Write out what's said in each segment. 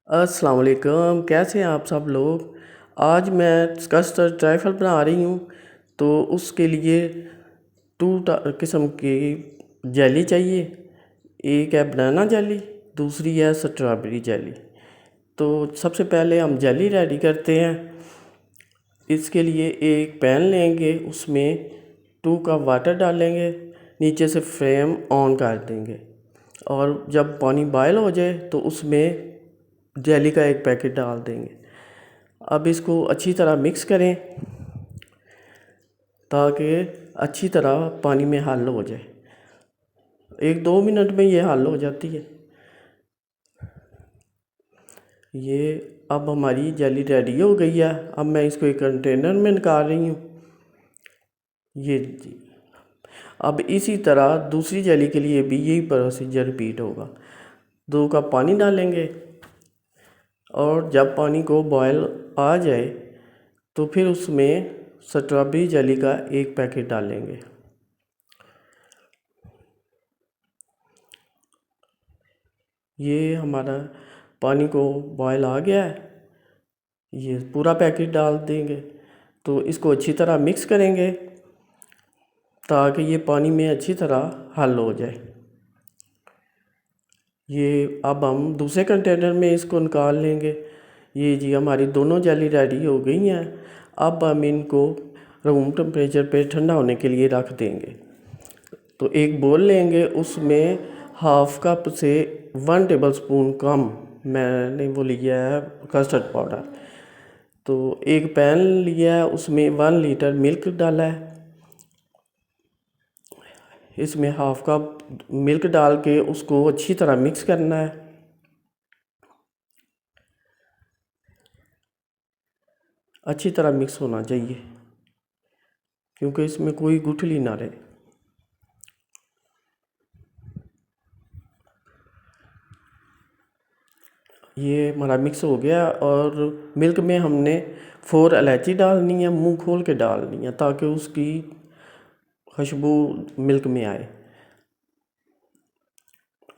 अस्सलाम वालेकुम, कैसे हैं आप सब लोग। आज मैं कस्टर्ड ट्राइफल बना रही हूँ। तो उसके लिए किस्म की जेली चाहिए। एक है बनाना जेली, दूसरी है स्ट्रॉबेरी जेली। तो सबसे पहले हम जेली रेडी करते हैं। इसके लिए एक पैन लेंगे, उसमें 2 कप वाटर डालेंगे, नीचे से फ्लेम ऑन कर देंगे और जब पानी बॉयल हो जाए तो उसमें जेली का एक पैकेट डाल देंगे। अब इसको अच्छी तरह मिक्स करें ताकि अच्छी तरह पानी में हल हो जाए। 1-2 मिनट में ये हल हो जाती है। ये अब हमारी जेली रेडी हो गई है। अब मैं इसको एक कंटेनर में निकाल रही हूँ। ये जी। अब इसी तरह दूसरी जेली के लिए भी यही प्रोसीजर रिपीट होगा। 2 कप पानी डालेंगे और जब पानी को बॉयल आ जाए तो फिर उसमें स्ट्रॉबेरी जेली का एक पैकेट डालेंगे। ये हमारा पानी को बॉयल आ गया है, ये पूरा पैकेट डाल देंगे। तो इसको अच्छी तरह मिक्स करेंगे ताकि ये पानी में अच्छी तरह हल हो जाए। ये अब हम दूसरे कंटेनर में इसको निकाल लेंगे। ये जी हमारी दोनों जेली रेडी हो गई हैं। अब हम इनको रूम टेम्परेचर पे ठंडा होने के लिए रख देंगे। तो एक बोल लेंगे, उसमें हाफ कप से 1 टेबलस्पून कम मैंने वो लिया है कस्टर्ड पाउडर। तो एक पैन लिया है, उसमें 1 लीटर मिल्क डाला है। इसमें हाफ कप मिल्क डाल के उसको अच्छी तरह मिक्स करना है। अच्छी तरह मिक्स होना चाहिए क्योंकि इसमें कोई गुठली ना रहे। ये हमारा मिक्स हो गया और मिल्क में हमने 4 इलायची डालनी है, मुंह खोल के डालनी है ताकि उसकी खुशबू मिल्क में आए।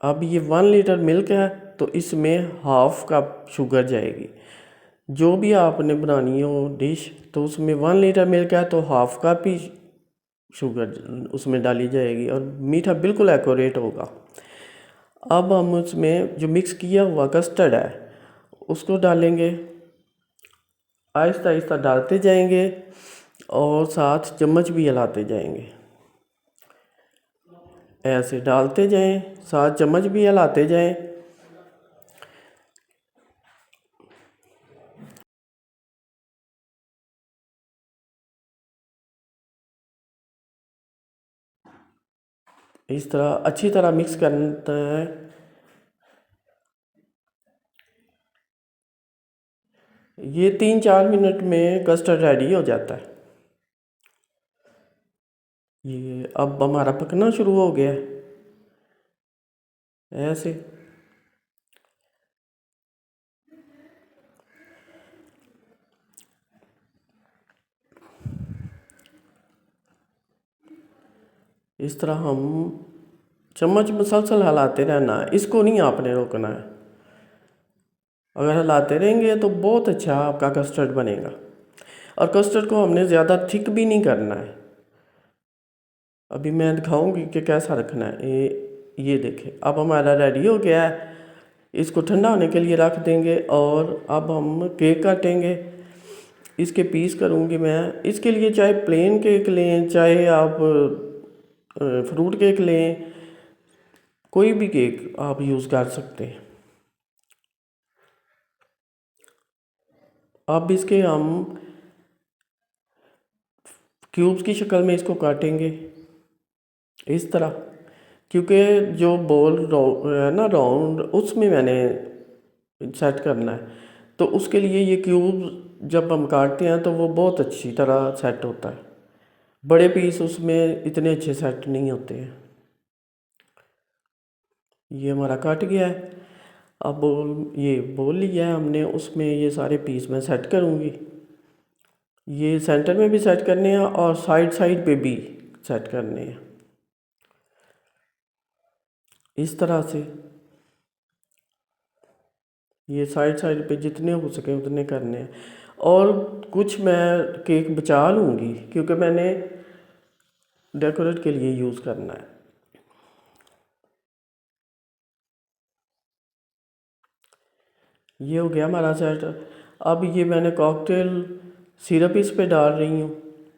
अब ये 1 लीटर मिल्क है तो इसमें हाफ कप शुगर जाएगी। जो भी आपने बनानी हो डिश, तो उसमें 1 लीटर मिल्क है तो हाफ कप ही शुगर उसमें डाली जाएगी और मीठा बिल्कुल एक्यूरेट होगा। अब हम उसमें जो मिक्स किया हुआ कस्टर्ड है उसको डालेंगे, आहिस्ता आहिस्ता डालते जाएंगे और साथ चम्मच भी हिलाते जाएंगे। ऐसे डालते जाएं, साथ चम्मच भी हिलाते जाएं। इस तरह अच्छी तरह मिक्स करना है। ये 3-4 मिनट में कस्टर्ड रेडी हो जाता है। ये अब हमारा पकना शुरू हो गया है। ऐसे इस तरह हम चम्मच मुसलसल हिलाते रहना है, इसको नहीं आपने रोकना है। अगर हिलाते रहेंगे तो बहुत अच्छा आपका कस्टर्ड बनेगा। और कस्टर्ड को हमने ज़्यादा थिक भी नहीं करना है। अभी मैं दिखाऊंगी कि कैसा रखना है। ये देखें, अब हमारा रेडी हो गया है। इसको ठंडा होने के लिए रख देंगे और अब हम केक काटेंगे। इसके पीस करूंगी मैं। इसके लिए चाहे प्लेन केक लें, चाहे आप फ्रूट केक लें, कोई भी केक आप यूज़ कर सकते हैं। अब इसके हम क्यूब्स की शक्ल में इसको काटेंगे इस तरह, क्योंकि जो बॉल है ना राउंड, उसमें मैंने सेट करना है। तो उसके लिए ये क्यूब जब हम काटते हैं तो वो बहुत अच्छी तरह सेट होता है। बड़े पीस उसमें इतने अच्छे सेट नहीं होते हैं। ये हमारा कट गया है। अब ये बॉल लिया है हमने, उसमें ये सारे पीस मैं सेट करूँगी। ये सेंटर में भी सेट करने हैं और साइड साइड पे भी सेट करने हैं इस तरह से। ये साइड साइड पे जितने हो सके उतने करने हैं। और कुछ मैं केक बचा लूँगी क्योंकि मैंने डेकोरेट के लिए यूज़ करना है। ये हो गया हमारा सेट। अब ये मैंने कॉकटेल सिरप इस पे डाल रही हूँ,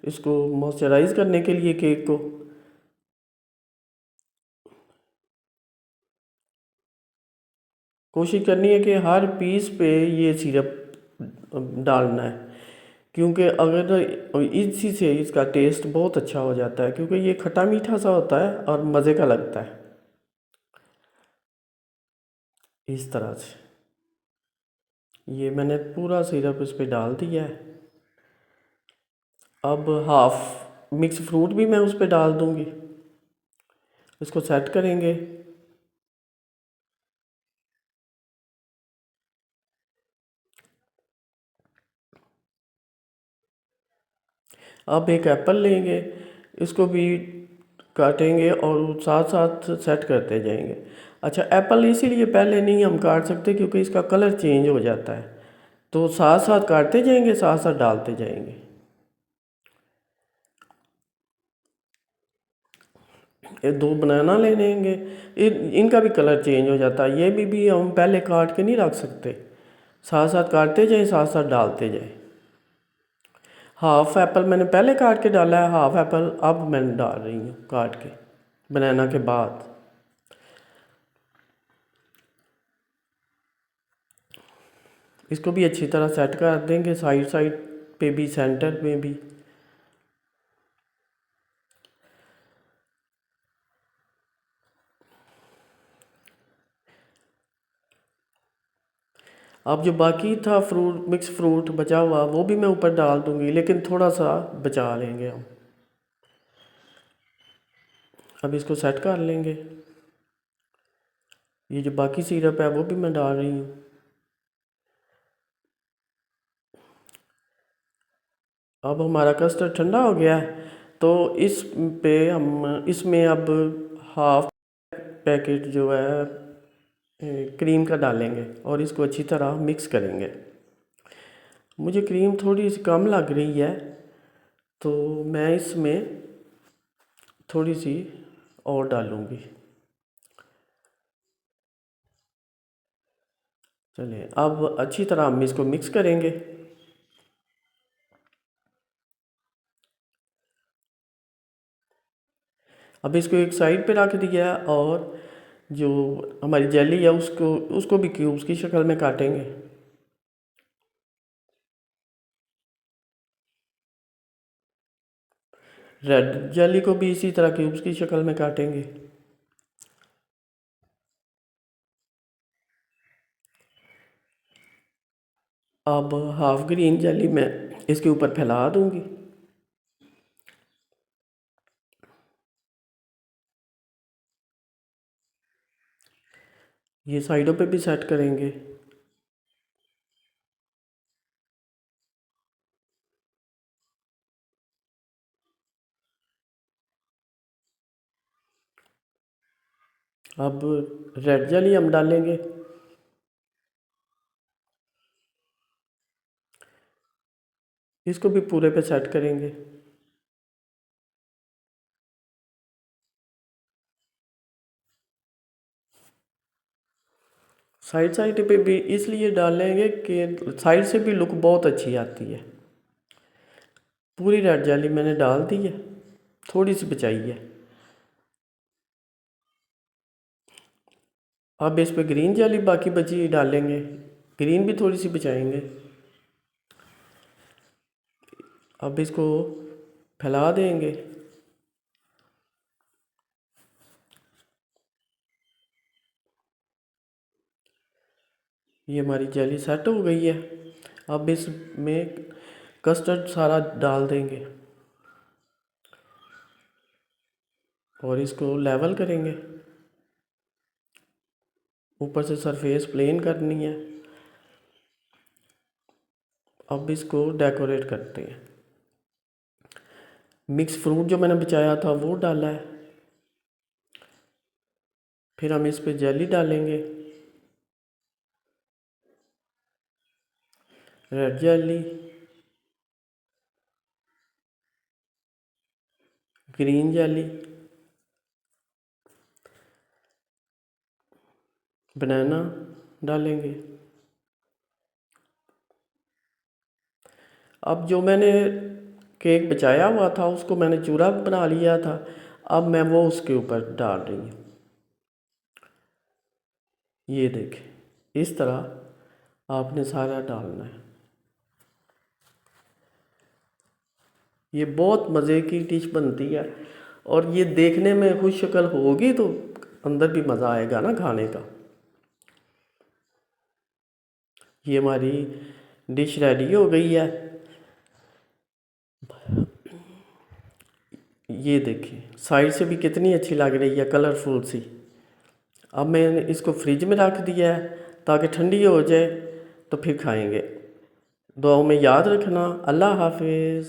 इसको मॉइस्चराइज़ करने के लिए केक को। कोशिश करनी है कि हर पीस पे ये सिरप डालना है, क्योंकि अगर इसी से इसका टेस्ट बहुत अच्छा हो जाता है, क्योंकि ये खट्टा मीठा सा होता है और मज़े का लगता है। इस तरह से ये मैंने पूरा सिरप इस पे डाल दिया है। अब हाफ मिक्स फ्रूट भी मैं उस पे डाल दूँगी, इसको सेट करेंगे। अब एक एप्पल लेंगे, इसको भी काटेंगे और साथ साथ सेट करते जाएंगे। अच्छा, एप्पल इसीलिए पहले नहीं हम काट सकते क्योंकि इसका कलर चेंज हो जाता है, तो साथ साथ काटते जाएंगे, साथ साथ डालते जाएंगे। ये दो बनाना ले लेंगे, इनका भी कलर चेंज हो जाता है। ये भी हम पहले काट के नहीं रख सकते, साथ साथ काटते जाएं, साथ साथ डालते जाएं। हाफ एप्पल मैंने पहले काट के डाला है, हाफ एप्पल अब मैंने डाल रही हूँ काट के बनाना के बाद। इसको भी अच्छी तरह सेट कर देंगे, साइड साइड पे भी सेंटर में भी। अब जो बाकी था फ्रूट, मिक्स फ्रूट बचा हुआ, वो भी मैं ऊपर डाल दूंगी, लेकिन थोड़ा सा बचा लेंगे हम। अब इसको सेट कर लेंगे। ये जो बाकी सिरप है वो भी मैं डाल रही हूँ। अब हमारा कस्टर्ड ठंडा हो गया है, तो इस पे हम इसमें अब हाफ पैकेट जो है क्रीम का डालेंगे और इसको अच्छी तरह मिक्स करेंगे। मुझे क्रीम थोड़ी सी कम लग रही है, तो मैं इसमें थोड़ी सी और डालूँगी। चलिए, अब अच्छी तरह हम इसको मिक्स करेंगे। अब इसको एक साइड पे रख दिया और जो हमारी जेली है उसको उसको भी क्यूब्स की शक्ल में काटेंगे। रेड जेली को भी इसी तरह क्यूब्स की शक्ल में काटेंगे। अब हाफ ग्रीन जेली मैं इसके ऊपर फैला दूंगी। ये साइडों पे भी सेट करेंगे। अब रेड जेली हम डालेंगे। इसको भी पूरे पे सेट करेंगे। साइड साइड पे भी इसलिए डालेंगे कि साइड से भी लुक बहुत अच्छी आती है। पूरी रेड जेली मैंने डाल दी है, थोड़ी सी बचाई है। अब इस पे ग्रीन जेली बाकी बची डालेंगे, ग्रीन भी थोड़ी सी बचाएंगे। अब इसको फैला देंगे। ये हमारी जेली सेट हो गई है। अब इसमें कस्टर्ड सारा डाल देंगे और इसको लेवल करेंगे। ऊपर से सरफेस प्लेन करनी है। अब इसको डेकोरेट करते हैं। मिक्स फ्रूट जो मैंने बचाया था वो डाला है। फिर हम इस पे जेली डालेंगे। रेड जेली, ग्रीन जेली, बनाना डालेंगे। अब जो मैंने केक बचाया हुआ था उसको मैंने चूरा बना लिया था, अब मैं वो उसके ऊपर डाल रही हूँ। ये देखें, इस तरह आपने सारा डालना है। ये बहुत मज़े की डिश बनती है और ये देखने में खुश शक्ल होगी तो अंदर भी मज़ा आएगा ना खाने का। ये हमारी डिश रेडी हो गई है। ये देखिए साइड से भी कितनी अच्छी लग रही है, कलरफुल सी। अब मैंने इसको फ्रिज में रख दिया है ताकि ठंडी हो जाए तो फिर खाएंगे। दुआओं में याद रखना। अल्लाह हाफिज़।